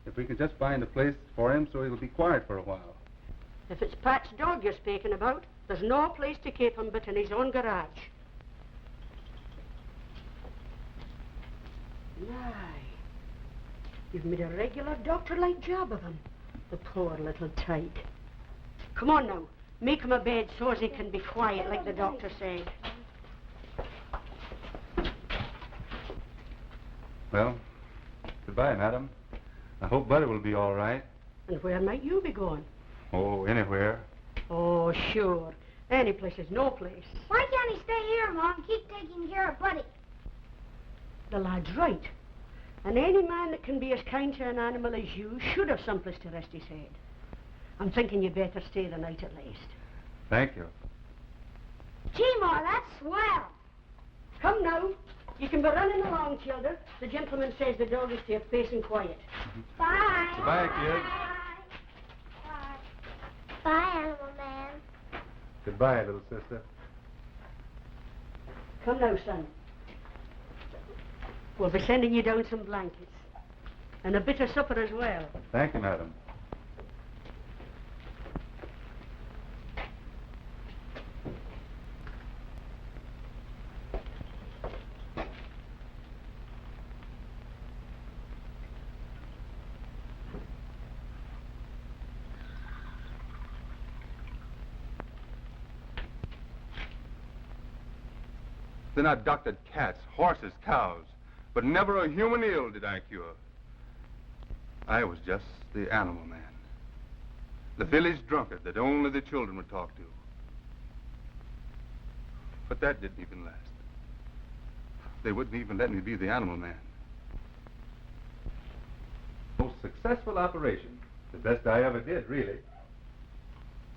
[SPEAKER 7] If we can just find a place for him so he'll be quiet for a while.
[SPEAKER 18] If it's Pat's dog you're speaking about, there's no place to keep him but in his own garage. My, you've made a regular doctor-like job of him. The poor little tyke. Come on now, make him a bed so as he can be quiet like the doctor said.
[SPEAKER 7] Well, goodbye, madam. I hope Buddy will be all right.
[SPEAKER 18] And where might you be going?
[SPEAKER 7] Oh, anywhere.
[SPEAKER 18] Oh, sure. Any place is no place.
[SPEAKER 16] Why can't he stay here, Mom, and keep taking care of Buddy?
[SPEAKER 18] The lad's right. And any man that can be as kind to an animal as you should have someplace to rest his head. I'm thinking you'd better stay the night at least.
[SPEAKER 7] Thank you.
[SPEAKER 16] Gee, Ma, that's swell.
[SPEAKER 18] Come now. You can be running along, children. The gentleman says the dog is to your place and quiet.
[SPEAKER 16] Bye.
[SPEAKER 7] Goodbye, kids.
[SPEAKER 17] Bye, Animal
[SPEAKER 7] Goodbye, little sister.
[SPEAKER 18] Come now, son. We'll be sending you down some blankets. And a bit of supper as well.
[SPEAKER 7] Thank you, madam. Then I doctored cats, horses, cows, but never a human ill did I cure. I was just the animal man, the village drunkard that only the children would talk to. But that didn't even last. They wouldn't even let me be the animal man. Most successful operation, the best I ever did, really.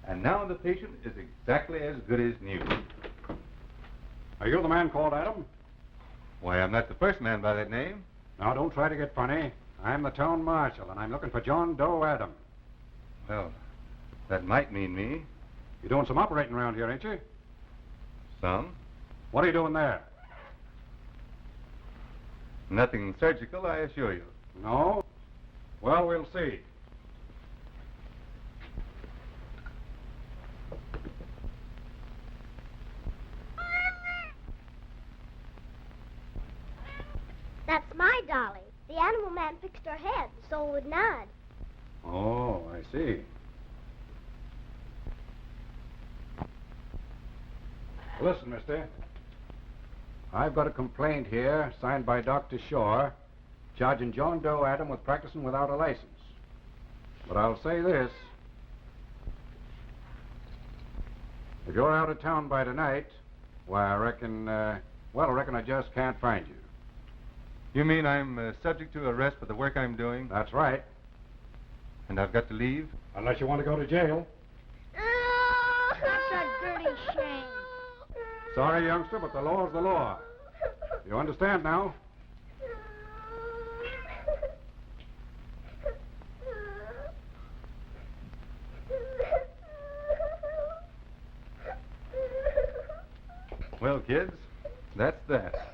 [SPEAKER 7] And now the patient is exactly as good as new.
[SPEAKER 11] Are you the man called Adam?
[SPEAKER 7] Why, I'm not the first man by that name.
[SPEAKER 11] Now, don't try to get funny. I'm the town marshal, and I'm looking for John Doe Adam.
[SPEAKER 7] Well, that might mean me.
[SPEAKER 11] You're doing some operating around here, ain't you?
[SPEAKER 7] Some.
[SPEAKER 11] What are you doing there?
[SPEAKER 7] Nothing surgical, I assure you.
[SPEAKER 11] No? Well, we'll see.
[SPEAKER 17] That's my dolly. The animal man fixed her head so it would nod.
[SPEAKER 11] Oh, I see. Listen, mister. I've got a complaint here, signed by Dr. Shore, charging John Doe Adam with practicing without a license. But I'll say this. If you're out of town by tonight, why, I reckon I just can't find you.
[SPEAKER 7] You mean I'm subject to arrest for the work I'm doing?
[SPEAKER 11] That's right.
[SPEAKER 7] And I've got to leave?
[SPEAKER 11] Unless you want to go to jail.
[SPEAKER 16] That's a dirty shame.
[SPEAKER 11] Sorry, youngster, but the law's the law. You understand now?
[SPEAKER 7] Well, kids, that's that.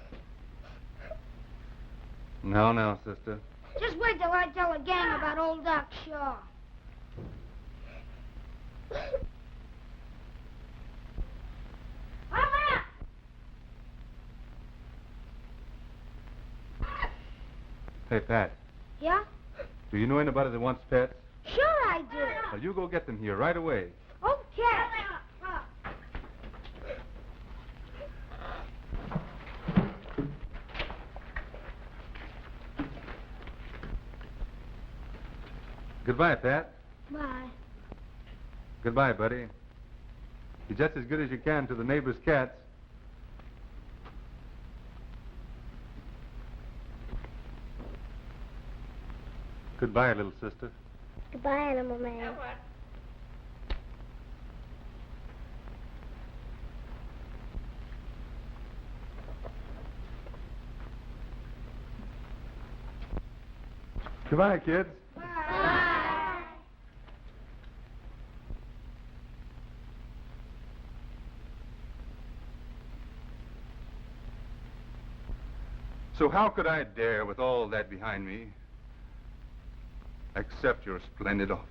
[SPEAKER 7] Now, sister.
[SPEAKER 16] Just wait till I tell the gang about old Doc Shaw. Mama!
[SPEAKER 7] Hey, Pat,
[SPEAKER 16] Yeah?
[SPEAKER 7] do you know anybody that wants pets?
[SPEAKER 16] Sure I do.
[SPEAKER 7] Well, you go get them here right away.
[SPEAKER 16] Okay.
[SPEAKER 7] Goodbye, Pat.
[SPEAKER 16] Bye.
[SPEAKER 7] Goodbye, buddy. Be just as good as you can to the neighbor's cats. Goodbye, little sister.
[SPEAKER 17] Goodbye, animal man.
[SPEAKER 7] Goodbye, kids.
[SPEAKER 16] Bye.
[SPEAKER 7] So how could I dare, with all that behind me, accept your splendid offer?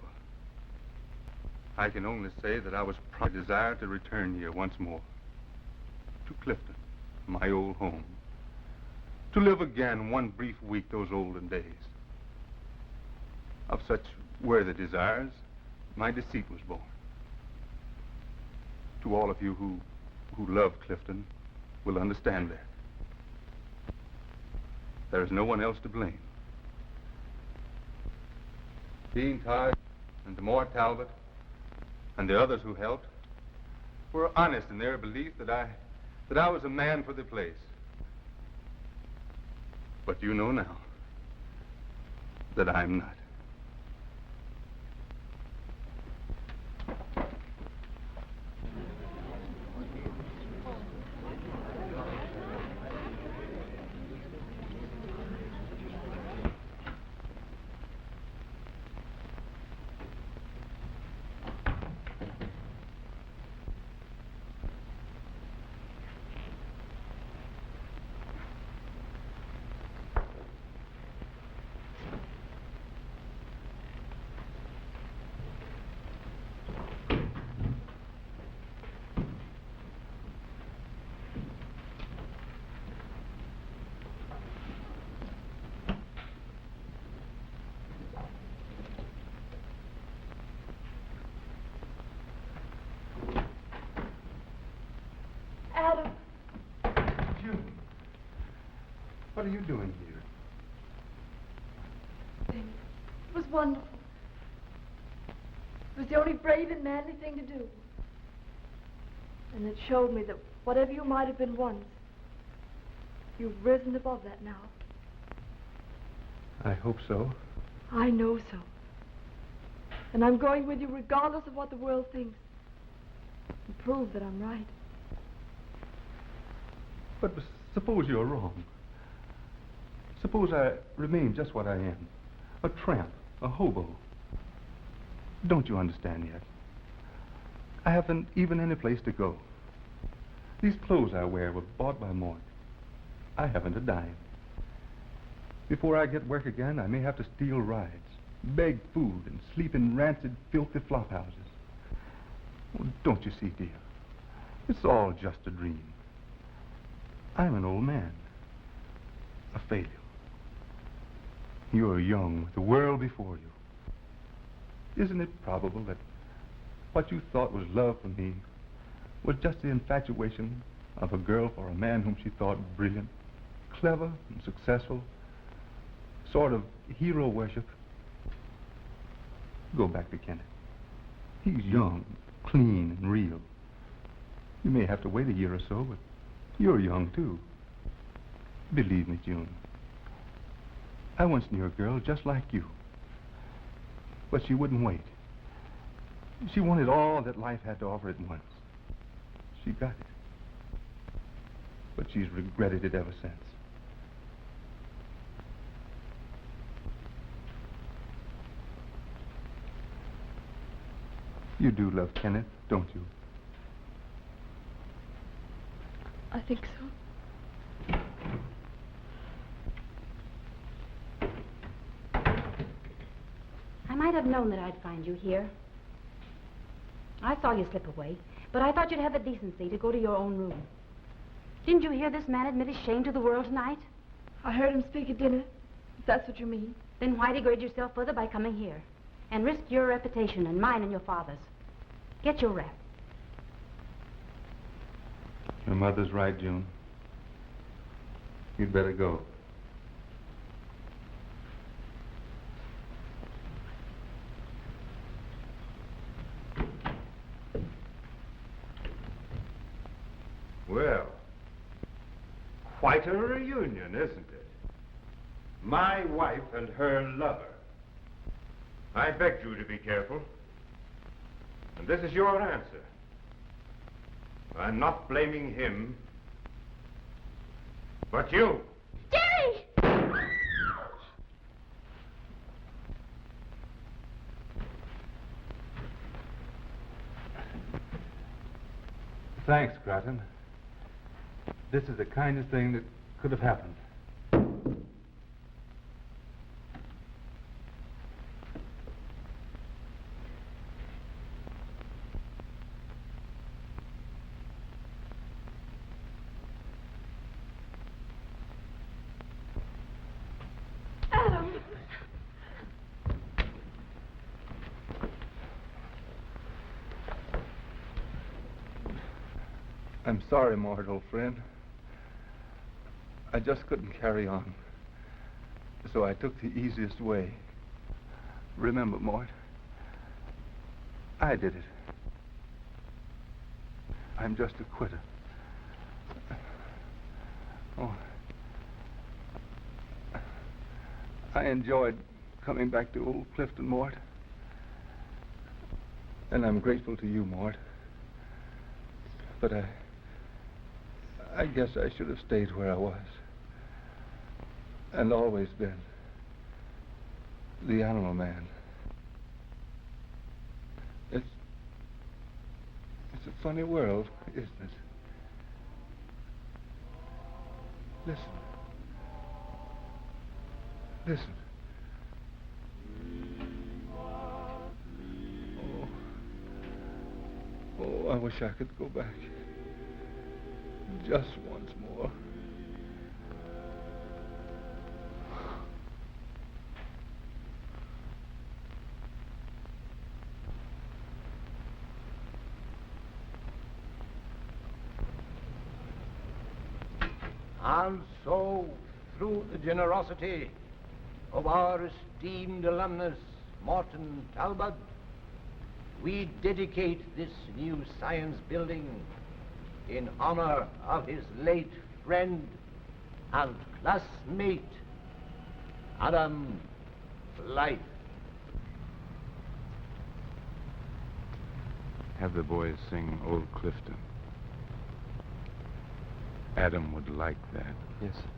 [SPEAKER 7] I can only say that I was proud desire to return here once more, to Clifton, my old home, to live again one brief week those olden days. Of such were the desires, my deceit was born. To all of you who love Clifton will understand that. There is no one else to blame. Dean Todd and Demore Talbot and the others who helped were honest in their belief that I was a man for the place. But you know now that I'm not. What are you doing here?
[SPEAKER 14] It was wonderful. It was the only brave and manly thing to do. And it showed me that whatever you might have been once, you've risen above that now.
[SPEAKER 7] I hope so.
[SPEAKER 14] I know so. And I'm going with you regardless of what the world thinks. And prove that I'm right.
[SPEAKER 7] But suppose you're wrong. Suppose I remain just what I am. A tramp, a hobo. Don't you understand yet? I haven't even any place to go. These clothes I wear were bought by Mort. I haven't a dime. Before I get work again, I may have to steal rides, beg food, and sleep in rancid, filthy flop houses. Oh, don't you see, dear? It's all just a dream. I'm an old man. A failure. You're young with the world before you. Isn't it probable that what you thought was love for me was just the infatuation of a girl for a man whom she thought brilliant, clever, and successful? Sort of hero worship. Go back to Kenneth. He's young, clean, and real. You may have to wait a year or so, but you're young, too. Believe me, June. I once knew a girl just like you. But she wouldn't wait. She wanted all that life had to offer at once. She got it. But she's regretted it ever since. You do love Kenneth, don't you?
[SPEAKER 14] I think so.
[SPEAKER 15] I might have known that I'd find you here. I saw you slip away, but I thought you'd have the decency to go to your own room. Didn't you hear this man admit his shame to the world tonight?
[SPEAKER 14] I heard him speak at dinner, if that's what you mean.
[SPEAKER 15] Then why degrade yourself further by coming here? And risk your reputation and mine and your father's. Get your wrap.
[SPEAKER 7] Your mother's right, June. You'd better go.
[SPEAKER 6] Well, quite a reunion, isn't it? My wife and her lover. I begged you to be careful. And this is your answer. I'm not blaming him, but you.
[SPEAKER 17] Jerry!
[SPEAKER 7] Thanks, Grattan. This is the kindest thing that could have happened.
[SPEAKER 14] Adam!
[SPEAKER 7] I'm sorry, Mort, old friend. I just couldn't carry on. So I took the easiest way. Remember, Mort, I did it. I'm just a quitter. Oh, I enjoyed coming back to old Clifton, Mort. And I'm grateful to you, Mort. But I guess I should have stayed where I was. And always been the animal man. It's a funny world, isn't it? Listen. Listen. Oh, I wish I could go back. Just once more.
[SPEAKER 2] And so, through the generosity of our esteemed alumnus, Morton Talbot, we dedicate this new science building in honor of his late friend and classmate, Adam Blythe.
[SPEAKER 7] Have the boys sing Old Clifton. Adam would like that.
[SPEAKER 6] Yes, sir.